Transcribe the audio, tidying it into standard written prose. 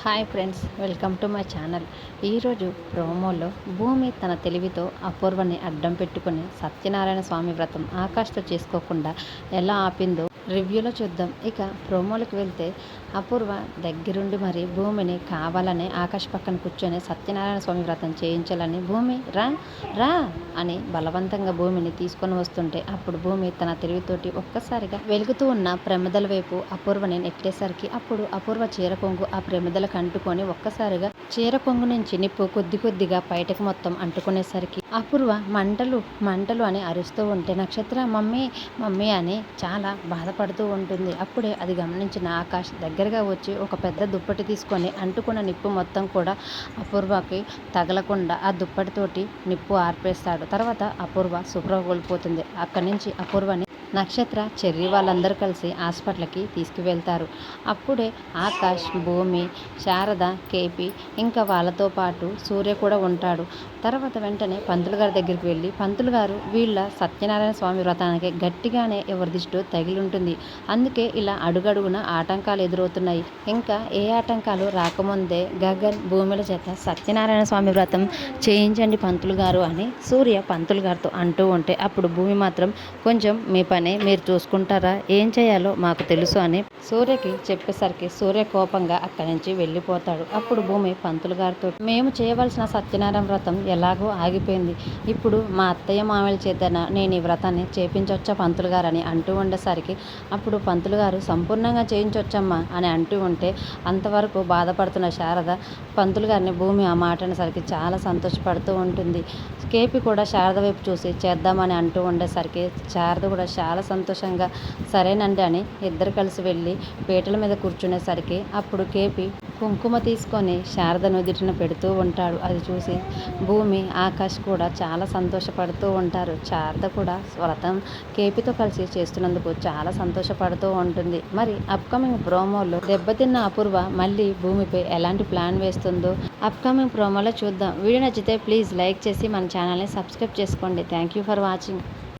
Hi friends, welcome to my channel. ఈరోజు ప్రోమోలో భూమి తన తెలివితో అపూర్వని అడ్డం పెట్టుకుని సత్యనారాయణ స్వామి వ్రతం ఆకాష్తో చేసుకోకుండా ఎలా ఆపిందో రివ్యూలో చూద్దాం. ఇక ప్రోమోలకు వెళ్తే అపూర్వ దగ్గరుండి మరి భూమిని కావాలనే ఆకాష్ పక్కన కూర్చొని సత్యనారాయణ స్వామి వ్రతం చేయించాలని భూమి రా రా అని బలవంతంగా భూమిని తీసుకొని వస్తుంటే అప్పుడు భూమి తన తెలివితోటి ఒక్కసారిగా వెలుగుతూ ఉన్న ప్రమిదల వైపు అపూర్వని నెట్టేసరికి అప్పుడు అపూర్వ చీర కొంగు ఆ ప్రమిదలకు అంటుకొని ఒక్కసారిగా చీర కొంగు నుంచి నిప్పు కొద్ది కొద్దిగా బయటకు మొత్తం అంటుకునేసరికి అపూర్వ మంటలు మంటలు అని అరుస్తూ ఉంటే నక్షత్ర మమ్మీ మమ్మీ అని చాలా బాధపడుతూ ఉంటుంది. అప్పుడే అది గమనించిన ఆకాష్ దగ్గరగా వచ్చి ఒక పెద్ద దుప్పటి తీసుకొని అంటుకున్న నిప్పు మొత్తం కూడా అపూర్వకి తగలకుండా ఆ దుప్పటితోటి నిప్పు ఆర్పేస్తాడు. తర్వాత అపూర్వ శుభ్ర కోల్పోతుంది. అక్కడి నుంచి అపూర్వని నక్షత్ర చెర్రి వాళ్ళందరూ కలిసి హాస్పిటల్కి తీసుకువెళ్తారు. అప్పుడే ఆకాష్, భూమి, శారద, కేపీ ఇంకా వాళ్ళతో పాటు సూర్య కూడా ఉంటాడు. తర్వాత వెంటనే పంతులు గారి దగ్గరికి వెళ్ళి పంతులు గారు వీళ్ళ సత్యనారాయణ స్వామి వ్రతానికి గట్టిగానే ఎవరి దిష్టు తగిలి ఉంటుంది, అందుకే ఇలా అడుగడుగున ఆటంకాలు ఎదురవుతున్నాయి. ఇంకా ఏ ఆటంకాలు రాకముందే గగన్, భూమిల చేత సత్యనారాయణ స్వామి వ్రతం చేయించండి పంతులు గారు అని సూర్య పంతులు గారితో అంటూ ఉంటే అప్పుడు భూమి మాత్రం కొంచెం మీ పని మీరు చూసుకుంటారా, ఏం చేయాలో మాకు తెలుసు అని సూర్యకి చెప్పేసరికి సూర్య కోపంగా అక్కడి నుంచి వెళ్ళిపోతాడు. అప్పుడు భూమి పంతులు గారితో మేము చేయవలసిన సత్యనారాయణ వ్రతం ఎలాగో ఆగిపోయింది, ఇప్పుడు మా అత్తయ్య మామయ్యల చేతన నేను ఈ వ్రతాన్ని చేపించొచ్చా పంతులు గారు అని అంటూ ఉండేసరికి అప్పుడు పంతులు గారు సంపూర్ణంగా చేయించొచ్చమ్మా అని అంటూ ఉంటే అంతవరకు బాధపడుతున్న శారద పంతులు గారిని భూమి ఆ మాట అనేసరికి చాలా సంతోషపడుతూ ఉంటుంది. కేపీ కూడా శారద వైపు చూసి చేద్దామని అంటూ ఉండేసరికి శారద కూడా చాలా సంతోషంగా సరేనండి అని ఇద్దరు కలిసి వెళ్ళి పీటల మీద కూర్చునేసరికి అప్పుడు కేపీ కుంకుమ తీసుకొని శారద నుదిటిన పెడుతూ ఉంటాడు. అది చూసి భూమి, ఆకాష్ కూడా చాలా సంతోషపడుతూ ఉంటారు. శారద కూడా వ్రతం కేపీతో కలిసి చేస్తున్నందుకు చాలా సంతోషపడుతూ ఉంటుంది. మరి అప్కమింగ్ ప్రోమోలో దెబ్బతిన్న అపూర్వ మళ్ళీ భూమిపై ఎలాంటి ప్లాన్ వేస్తుందో అప్కమింగ్ ప్రోమోలో చూద్దాం. వీడియో నచ్చితే ప్లీజ్ లైక్ చేసి మన ఛానల్ని సబ్స్క్రైబ్ చేసుకోండి. Thank you for watching.